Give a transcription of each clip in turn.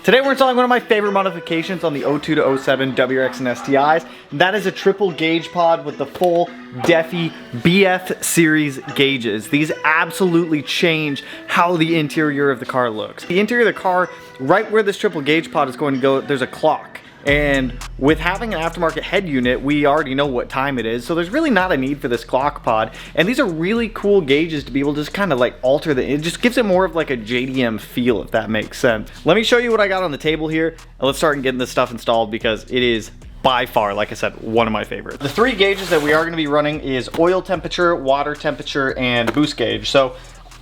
Today we're installing one of my favorite modifications on the 02 to 07 WRX and STIs. That is a triple gauge pod with the full Defi BF Series Gauges. These absolutely change how the interior of the car looks. The interior of the car, right where this triple gauge pod is going to go, there's a clock. And with having an aftermarket head unit, we already know what time it is, so there's really not a need for this clock pod. And these are really cool gauges to be able to just kind of like alter it just gives it more of like a JDM feel, if that makes sense. Let me show you what I got on the table here, and let's start getting this stuff installed because it is by far, like I said, one of my favorites. The three gauges that we are gonna be running is oil temperature, water temperature, and boost gauge. So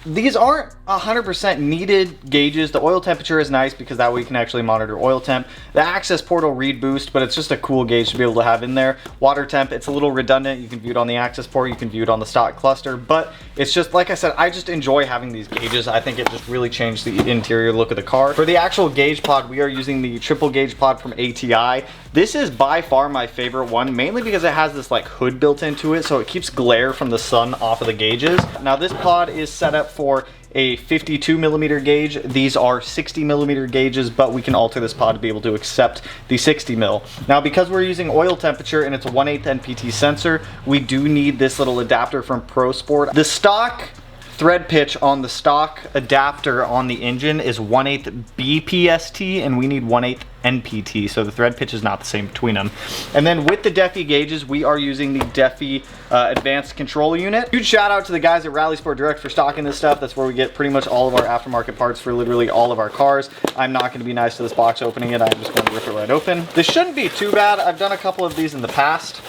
these aren't 100% needed gauges. The oil temperature is nice because that way you can actually monitor oil temp. The access port will read boost, but it's just a cool gauge to be able to have in there. Water temp, it's a little redundant. You can view it on the access port, you can view it on the stock cluster, but it's just, like I said, I just enjoy having these gauges. I think it just really changed the interior look of the car. For the actual gauge pod, we are using the triple gauge pod from ATI. This is by far my favorite one, mainly because it has this like hood built into it, so it keeps glare from the sun off of the gauges. Now this pod is set up for a 52mm gauge. These are 60mm gauges, but we can alter this pod to be able to accept the 60mm. Now, because we're using oil temperature and it's a 1/8 NPT sensor, we do need this little adapter from Pro Sport. The stock thread pitch on the stock adapter on the engine is 1/8 BPST, and we need 1/8 NPT, so the thread pitch is not the same between them. And then with the Defi gauges, we are using the Defi Advanced Control Unit. Huge shout out to the guys at Rally Sport Direct for stocking this stuff. That's where we get pretty much all of our aftermarket parts for literally all of our cars. I'm not going to be nice to this box opening it. I'm just going to rip it right open. This shouldn't be too bad. I've done a couple of these in the past.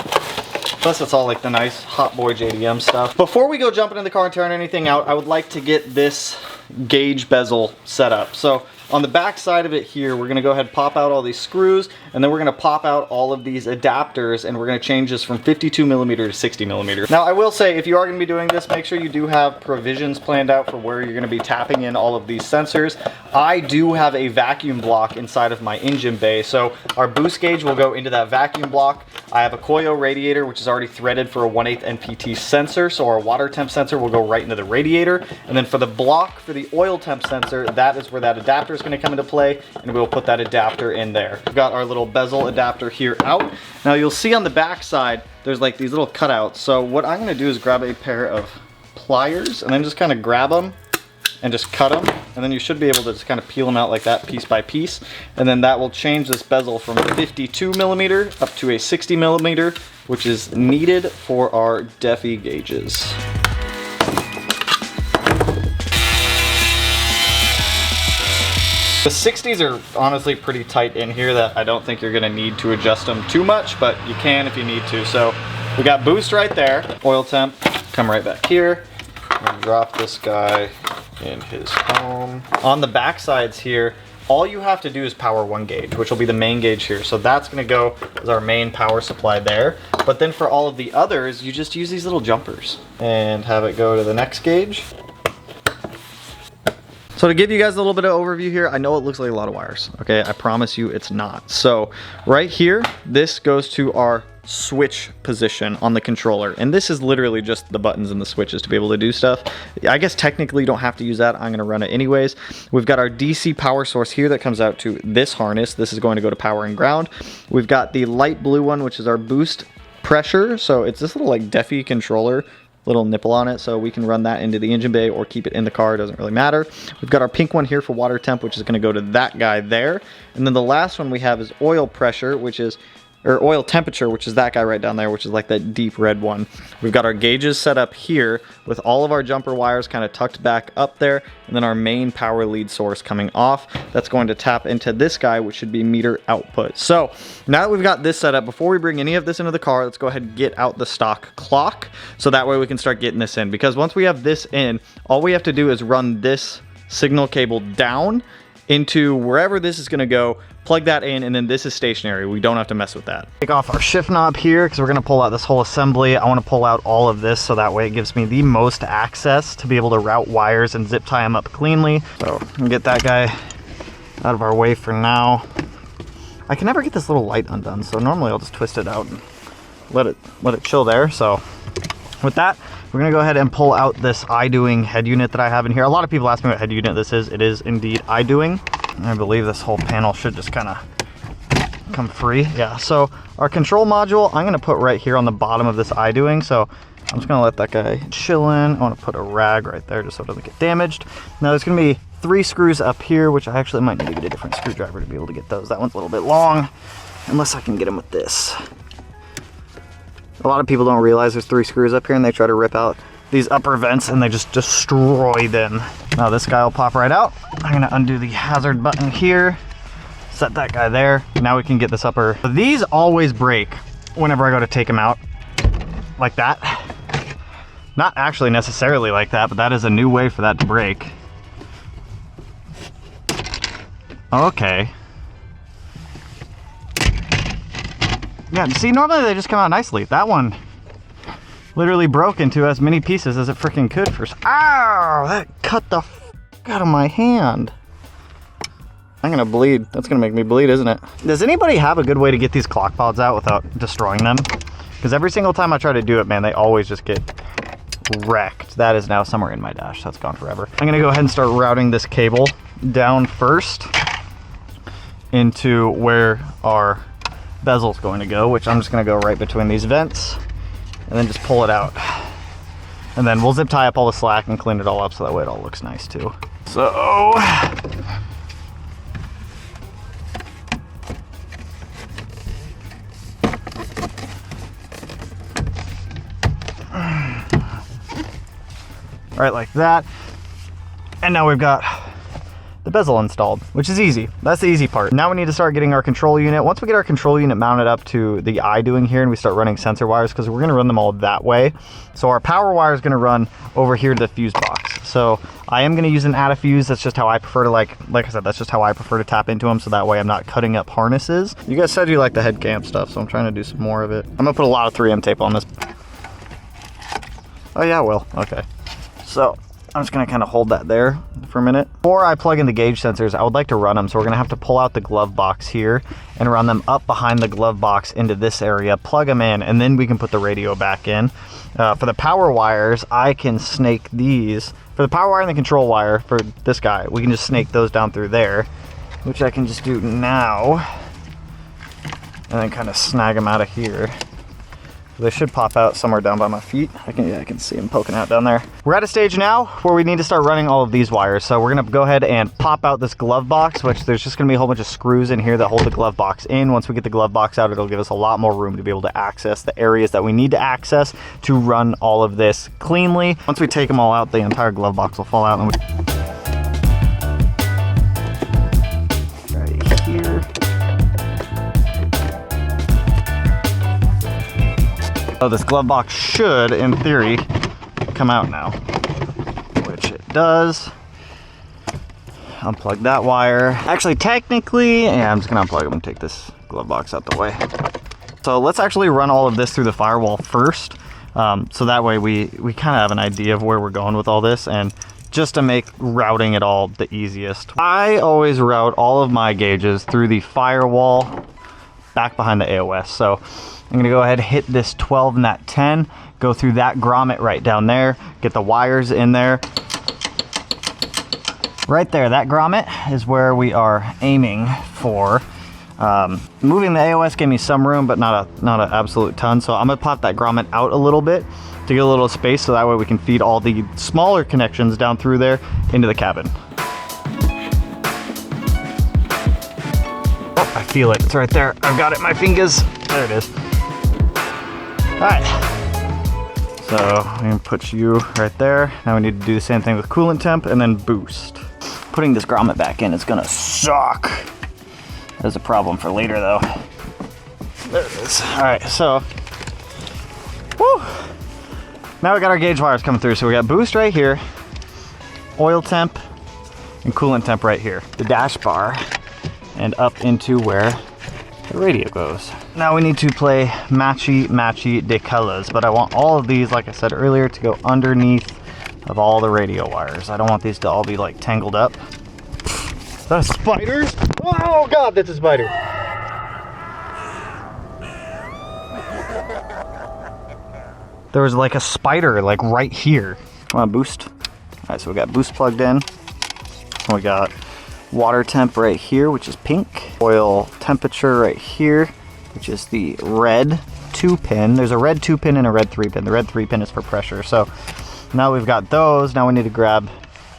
Plus it's all like the nice hot boy JDM stuff. Before we go jumping in the car and tearing anything out, I would like to get this gauge bezel set up. So on the back side of it here, we're gonna go ahead and pop out all these screws, and then we're gonna pop out all of these adapters, and we're gonna change this from 52mm to 60mm. Now I will say, if you are gonna be doing this, make sure you do have provisions planned out for where you're gonna be tapping in all of these sensors. I do have a vacuum block inside of my engine bay, so our boost gauge will go into that vacuum block. I have a Koyo radiator, which is already threaded for a 1/8 NPT sensor, so our water temp sensor will go right into the radiator. And then for the block for the oil temp sensor, that is where that adapter is going to come into play, and we'll put that adapter in there. We've got our little bezel adapter here out. Now you'll see on the back side, there's like these little cutouts. So what I'm going to do is grab a pair of pliers and then just kind of grab them and just cut them, and then you should be able to just kind of peel them out like that, piece by piece, and then that will change this bezel from 52mm up to a 60mm, which is needed for our Defi gauges. The 60s are honestly pretty tight in here that I don't think you're gonna need to adjust them too much, but you can if you need to. So we got boost right there, oil temp, come right back here, and drop this guy in his home. On the back sides here, all you have to do is power one gauge, which will be the main gauge here. So that's gonna go as our main power supply there. But then for all of the others, you just use these little jumpers and have it go to the next gauge. So to give you guys a little bit of overview here, I know it looks like a lot of wires, okay? I promise you it's not. So right here, this goes to our switch position on the controller, and this is literally just the buttons and the switches to be able to do stuff. I guess technically you don't have to use that. I'm gonna run it anyways. We've got our DC power source here that comes out to this harness. This is going to go to power and ground. We've got the light blue one, which is our boost pressure. So it's this little like Defi controller, little nipple on it, so we can run that into the engine bay or keep it in the car, it doesn't really matter. We've got our pink one here for water temp, which is going to go to that guy there. And then the last one we have is oil pressure, which is, or oil temperature, which is that guy right down there, which is like that deep red one. We've got our gauges set up here with all of our jumper wires kind of tucked back up there, and then our main power lead source coming off. That's going to tap into this guy, which should be meter output. So now that we've got this set up, before we bring any of this into the car, let's go ahead and get out the stock clock, so that way we can start getting this in. Because once we have this in, all we have to do is run this signal cable down into wherever this is going to go, plug that in, and then this is stationary. We don't have to mess with that. Take off our shift knob here because we're going to pull out this whole assembly. I want to pull out all of this so that way it gives me the most access to be able to route wires and zip tie them up cleanly. So I'm gonna get that guy out of our way for now. I can never get this little light undone, so normally I'll just twist it out and let it chill there. So with that, we're gonna go ahead and pull out this iDoing head unit that I have in here. A lot of people ask me what head unit this is. It is indeed iDoing. I believe this whole panel should just kind of come free. Yeah, so our control module, I'm gonna put right here on the bottom of this iDoing. So I'm just gonna let that guy chill in. I wanna put a rag right there just so it doesn't get damaged. Now there's gonna be 3 screws up here, which I actually might need to get a different screwdriver to be able to get those. That one's a little bit long, unless I can get them with this. A lot of people don't realize there's 3 screws up here and they try to rip out these upper vents and they just destroy them. Now this guy will pop right out. I'm gonna undo the hazard button here, set that guy there. Now we can get this upper. These always break whenever I go to take them out, like that. Not actually necessarily like that, but that is a new way for that to break. Okay. Yeah, see, normally they just come out nicely. That one literally broke into as many pieces as it freaking could for. Ow! That cut the f out of my hand. I'm gonna bleed. That's gonna make me bleed, isn't it? Does anybody have a good way to get these clock pods out without destroying them? Because every single time I try to do it, man, they always just get wrecked. That is now somewhere in my dash. That's gone forever. I'm gonna go ahead and start routing this cable down first into where our bezel's going to go, which I'm just gonna go right between these vents and then just pull it out. And then we'll zip tie up all the slack and clean it all up so that way it all looks nice too. So, right like that. And now we've got the bezel installed, which is easy. That's the easy part. Now we need to start getting our control unit. Once we get our control unit mounted up to the iDoing here and we start running sensor wires, because we're gonna run them all that way. So our power wire is gonna run over here to the fuse box. So I am gonna use an add a fuse. That's just how I prefer to, like I said, that's just how I prefer to tap into them. So that way I'm not cutting up harnesses. You guys said you like the head cam stuff, so I'm trying to do some more of it. I'm gonna put a lot of 3M tape on this. Oh yeah, I will, okay. So I'm just gonna kind of hold that there for a minute. Before I plug in the gauge sensors, I would like to run them. So we're gonna have to pull out the glove box here and run them up behind the glove box into this area, plug them in, and then we can put the radio back in. For the power wires, I can snake these. For the power wire and the control wire for this guy, we can just snake those down through there, which I can just do now. And then kind of snag them out of here. They should pop out somewhere down by my feet. I can see them poking out down there. We're at a stage now where we need to start running all of these wires. So we're gonna go ahead and pop out this glove box, which there's just gonna be a whole bunch of screws in here that hold the glove box in. Once we get the glove box out, it'll give us a lot more room to be able to access the areas that we need to access to run all of this cleanly. Once we take them all out, the entire glove box will fall out. And right here. Oh, this glove box should, in theory, come out now, which it does. Unplug that wire. Actually, technically, yeah, I'm just gonna unplug them and take this glove box out the way. So let's actually run all of this through the firewall first. So that way we kind of have an idea of where we're going with all this, and just to make routing it all the easiest. I always route all of my gauges through the firewall back behind the AOS. So I'm gonna go ahead and hit this 12 and that 10, go through that grommet right down there, get the wires in there. Right there, that grommet is where we are aiming for. Moving the AOS gave me some room, but not an absolute ton. So I'm gonna pop that grommet out a little bit to get a little space, so that way we can feed all the smaller connections down through there into the cabin. Oh, I feel it, it's right there. I've got it in my fingers. There it is. All right, so I'm gonna put you right there. Now we need to do the same thing with coolant temp and then boost. Putting this grommet back in is gonna suck. That's a problem for later though. There it is. All right, so, whew. Now we got our gauge wires coming through. So we got boost right here, oil temp, and coolant temp right here. The dash bar, and up into where the radio goes. Now we need to play matchy de colors, but I want all of these, like I said earlier, to go underneath of all the radio wires. I don't want these to all be like tangled up. Is that a spider? Oh God, that's a spider. There was like a spider like right here. Come on, boost. All right, so we got boost plugged in. We got water temp right here, which is pink. Oil temperature right here, which is the red 2-pin. There's a red 2-pin and a red 3-pin. The red 3-pin is for pressure. So now we've got those. Now we need to grab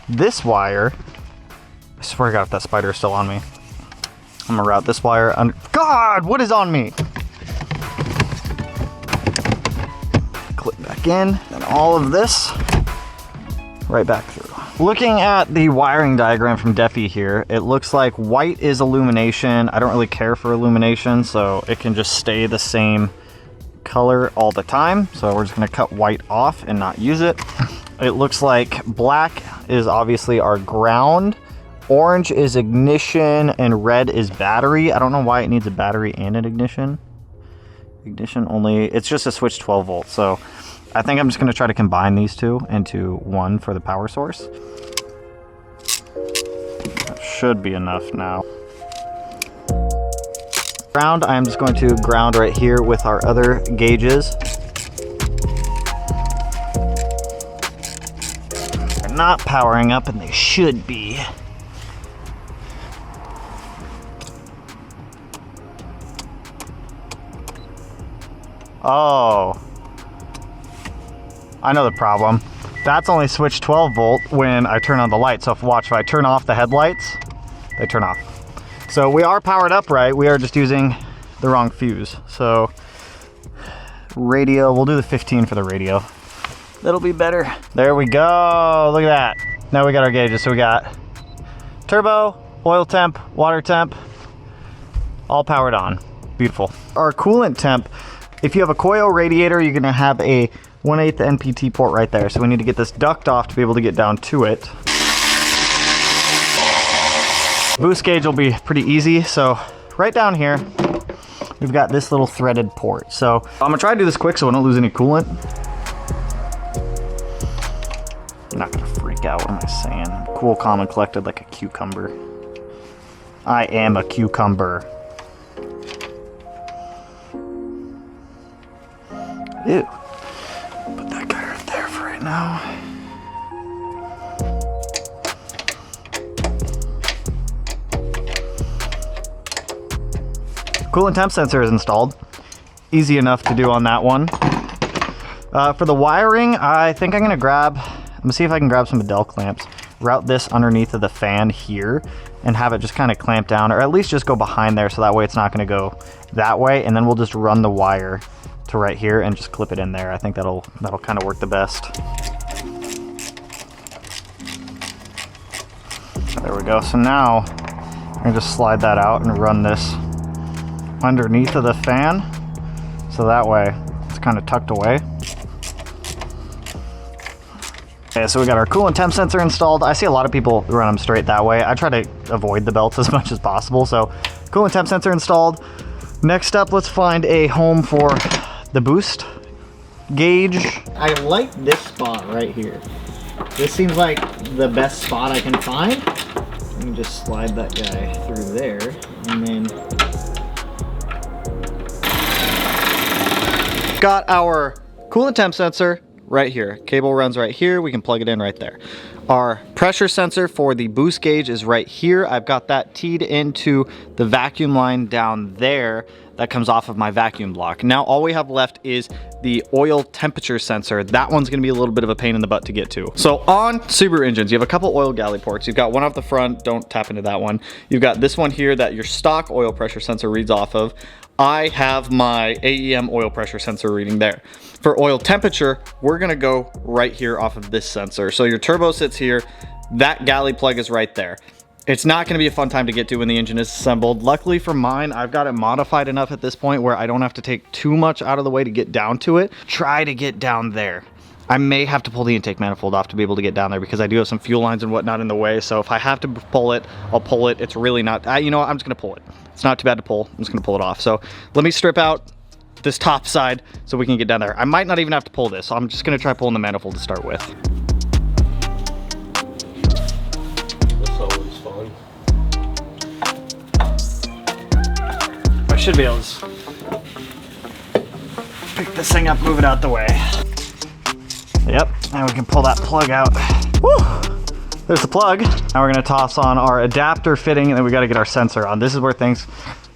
this wire. I swear to God, if that spider is still on me. I'm gonna route this wire under. God, what is on me? Clip back in, and all of this right back through. Looking at the wiring diagram from Defi here, it looks like white is illumination. I don't really care for illumination, so it can just stay the same color all the time. So we're just gonna cut white off and not use it. It looks like black is obviously our ground, orange is ignition, and red is battery. I don't know why it needs a battery and an ignition. Ignition only, it's just a switch 12 volts. So I think I'm just gonna try to combine these two into one for the power source. That should be enough now. Ground, I'm just going to ground right here with our other gauges. They're not powering up and they should be. Oh, I know the problem. That's only switch 12 volt when I turn on the light. So if I turn off the headlights, they turn off. So we are powered up right. We are just using the wrong fuse. So radio, we'll do the 15 for the radio. That'll be better. There we go. Look at that. Now we got our gauges. So we got turbo, oil temp, water temp, all powered on. Beautiful. Our coolant temp, if you have a coil radiator, you're gonna have a 1/8 NPT port right there. So we need to get this duct off to be able to get down to it. Boost gauge will be pretty easy. So right down here, we've got this little threaded port. So I'm gonna try to do this quick so I don't lose any coolant. I'm not gonna freak out, what am I saying? Cool, calm, and collected like a cucumber. I am a cucumber. Ew. Put that guy right there for right now. Coolant temp sensor is installed. Easy enough to do on that one. For the wiring, I think I'm gonna see if I can grab some Adele clamps, route this underneath of the fan here, and have it just kind of clamp down, or at least just go behind there so that way it's not gonna go that way, and then we'll just run the wire to right here and just clip it in there. I think that'll kind of work the best. There we go. So now I'm gonna just slide that out and run this underneath of the fan, so that way it's kind of tucked away. Okay, so we got our coolant temp sensor installed. I see a lot of people run them straight that way. I try to avoid the belts as much as possible. So coolant temp sensor installed. Next up, let's find a home for the boost gauge. I like this spot right here. This seems like the best spot I can find. Let me just slide that guy through there, and then got our coolant temp sensor right here. Cable runs right here. We can plug it in right there. Our pressure sensor for the boost gauge is right here. I've got that teed into the vacuum line down there that comes off of my vacuum block. Now all we have left is the oil temperature sensor. That one's gonna be a little bit of a pain in the butt to get to. So on Subaru engines, you have a couple oil galley ports. You've got one off the front, don't tap into that one. You've got this one here that your stock oil pressure sensor reads off of. I have my AEM oil pressure sensor reading there. For oil temperature, we're gonna go right here off of this sensor. So your turbo sits here, that galley plug is right there. It's not gonna be a fun time to get to when the engine is assembled. Luckily for mine, I've got it modified enough at this point where I don't have to take too much out of the way to get down to it. Try to get down there. I may have to pull the intake manifold off to be able to get down there because I do have some fuel lines and whatnot in the way. So if I have to pull it, I'll pull it. It's really not, you know what, I'm just gonna pull it. It's not too bad to pull, I'm just gonna pull it off. So let me strip out this top side so we can get down there. I might not even have to pull this, so I'm just gonna try pulling the manifold to start with. That's always fun. I should be able to pick this thing up, move it out the way. Yep, now we can pull that plug out. Woo! There's the plug. Now we're gonna toss on our adapter fitting, and then we gotta get our sensor on. This is where things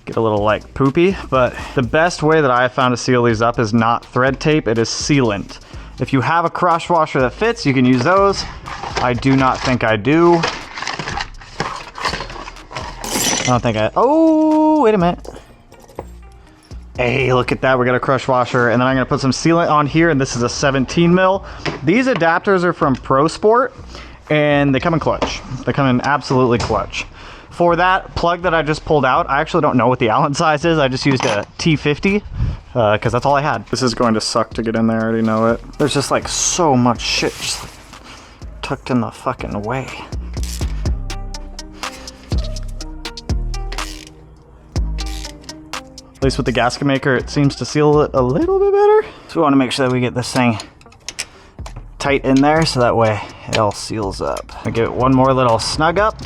get a little like poopy, but the best way that I have found to seal these up is not thread tape, it is sealant. If you have a crush washer that fits, you can use those. I do not think I do. I don't think I, oh, wait a minute. Hey, look at that, we got a crush washer, and then I'm gonna put some sealant on here, and this is a 17 mil. These adapters are from Pro Sport, and they come in clutch. They come in absolutely clutch. For that plug that I just pulled out, I actually don't know what the Allen size is. I just used a T50, because that's all I had. This is going to suck to get in there, I already know it. There's just like so much shit just tucked in the fucking way. At least with the gasket maker, it seems to seal it a little bit better. So we want to make sure that we get this thing tight in there so that way it all seals up. I give it one more little snug up.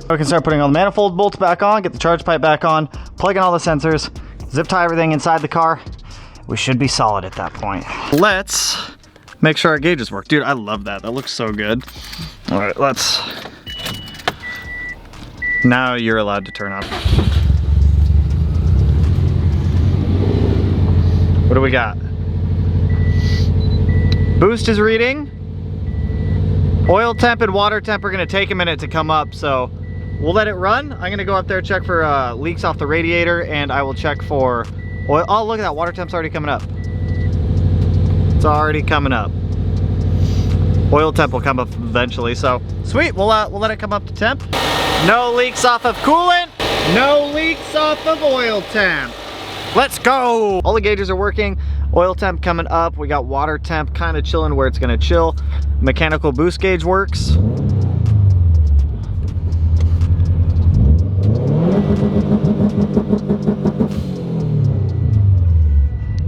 We can start putting all the manifold bolts back on, get the charge pipe back on, plug in all the sensors, zip tie everything inside the car. We should be solid at that point. Let's make sure our gauges work. Dude, I love that. That looks so good. All right, let's... Now you're allowed to turn on. What do we got? Boost is reading. Oil temp and water temp are gonna take a minute to come up, so we'll let it run. I'm gonna go up there, check for leaks off the radiator, and I will check for oil. Oh, look at that, water temp's already coming up. It's already coming up. Oil temp will come up eventually, so sweet, we'll let it come up to temp. No leaks off of coolant, no leaks off of oil temp. Let's go. All the gauges are working. Oil temp coming up. We got water temp kind of chilling where it's gonna chill. Mechanical boost gauge works.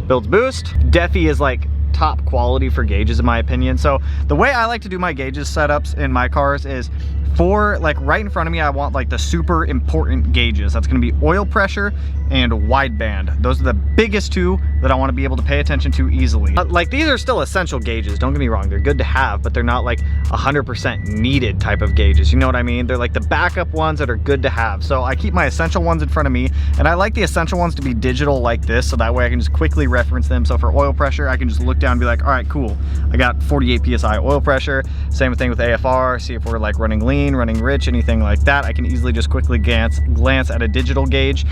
Builds boost. Defi is like top quality for gauges in my opinion. So the way I like to do my gauges setups in my cars is for like right in front of me, I want like the super important gauges. That's gonna be oil pressure and wideband. Those are the biggest two that I wanna be able to pay attention to easily. Like these are still essential gauges, don't get me wrong. They're good to have, but they're not like 100% needed type of gauges. You know what I mean? They're like the backup ones that are good to have. So I keep my essential ones in front of me, and I like the essential ones to be digital like this, so that way I can just quickly reference them. So for oil pressure, I can just look down and be like, all right, cool. I got 48 PSI oil pressure. Same thing with AFR, see if we're like running lean, running rich, anything like that. I can easily just quickly glance at a digital gauge.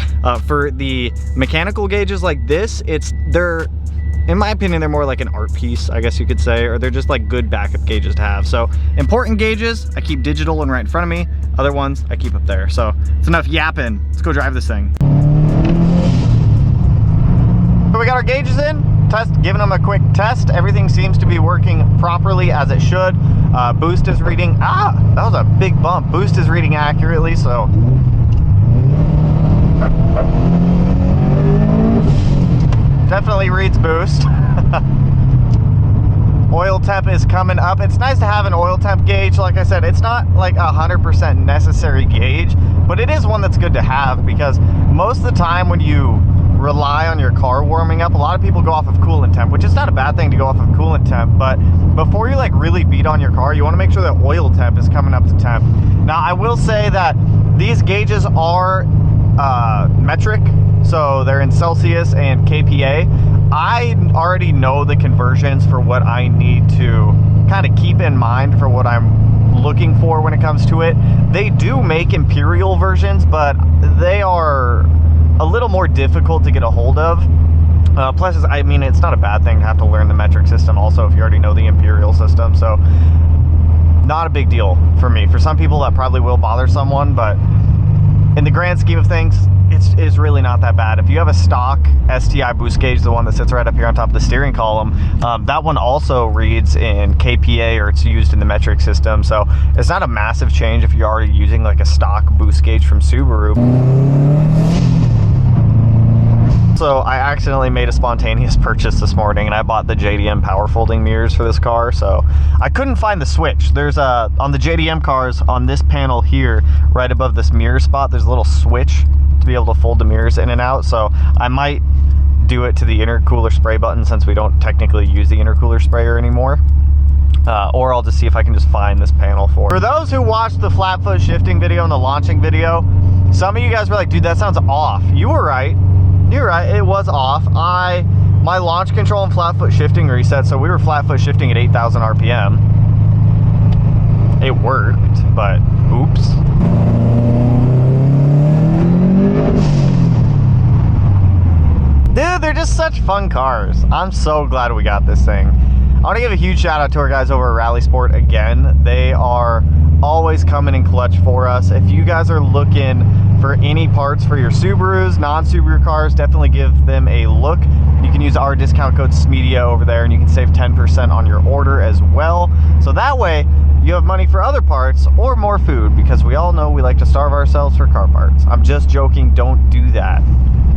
For the mechanical gauges like this, they're, in my opinion, they're more like an art piece, I guess you could say, or they're just like good backup gauges to have. So important gauges, I keep digital and right in front of me. Other ones, I keep up there. So it's enough yapping. Let's go drive this thing. So we got our gauges in, giving them a quick test. Everything seems to be working properly as it should. Boost is reading, that was a big bump. Boost is reading accurately, so. Definitely reads boost. Oil temp is coming up. It's nice to have an oil temp gauge. Like I said, it's not like 100% necessary gauge, but it is one that's good to have, because most of the time when you rely on your car warming up, a lot of people go off of coolant temp, which is not a bad thing to go off of coolant temp, but before you like really beat on your car, you want to make sure that oil temp is coming up to temp. Now I will say that these gauges are metric, so they're in Celsius and kPa. I already know the conversions for what I need to kind of keep in mind for what I'm looking for when it comes to it. They do make imperial versions, but they are a little more difficult to get a hold of. Plus, I mean, it's not a bad thing to have to learn the metric system also if you already know the imperial system, so not a big deal for me. For some people that probably will bother someone, but in the grand scheme of things, it's really not that bad. If you have a stock STI boost gauge, the one that sits right up here on top of the steering column, that one also reads in kPa, or it's used in the metric system, so it's not a massive change if you're already using like a stock boost gauge from Subaru. So I accidentally made a spontaneous purchase this morning, and I bought the JDM power folding mirrors for this car, so I couldn't find the switch. There's on the JDM cars, on this panel here, right above this mirror spot, there's a little switch to be able to fold the mirrors in and out, so I might do it to the intercooler spray button since we don't technically use the intercooler sprayer anymore. Or I'll just see if I can just find this panel for it. For those who watched the flat foot shifting video and the launching video, some of you guys were like, dude, that sounds off. You were right. You're right, it was off. My launch control and flat foot shifting reset, so we were flat foot shifting at 8,000 RPM. It worked, but oops. Dude, they're just such fun cars. I'm so glad we got this thing. I want to give a huge shout out to our guys over at Rally Sport again. They are always coming in clutch for us. If you guys are looking for any parts for your Subarus, non-Subaru cars, definitely give them a look. You can use our discount code Smeedia over there and you can save 10% on your order as well. So that way you have money for other parts or more food, because we all know we like to starve ourselves for car parts. I'm just joking, don't do that.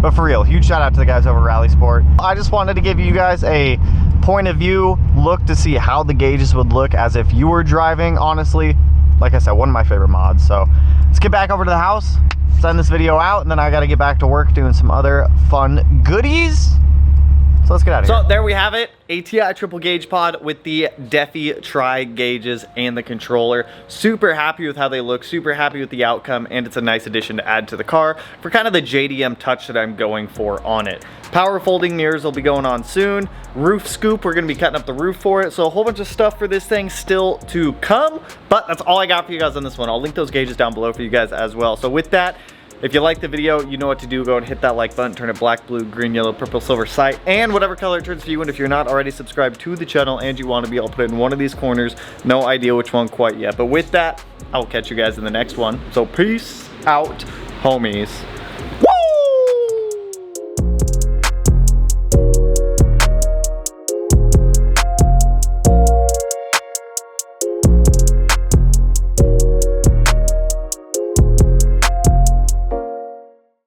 But for real, huge shout out to the guys over at Rally Sport. I just wanted to give you guys a point of view look to see how the gauges would look as if you were driving. Honestly, like I said, one of my favorite mods. So let's get back over to the house, send this video out, and then I gotta get back to work doing some other fun goodies. So let's get out of here. So there we have it, ATI triple gauge pod with the Defi tri gauges and the controller. Super happy with how they look, super happy with the outcome, and it's a nice addition to add to the car for kind of the JDM touch that I'm going for on it. Power folding mirrors will be going on soon. Roof scoop, we're gonna be cutting up the roof for it. So a whole bunch of stuff for this thing still to come, but that's all I got for you guys on this one. I'll link those gauges down below for you guys as well. So with that, if you like the video, you know what to do. Go and hit that like button, turn it black, blue, green, yellow, purple, silver, sight, and whatever color it turns for you. And if you're not already subscribed to the channel and you want to be, I'll put it in one of these corners. No idea which one quite yet. But with that, I will catch you guys in the next one. So peace out, homies.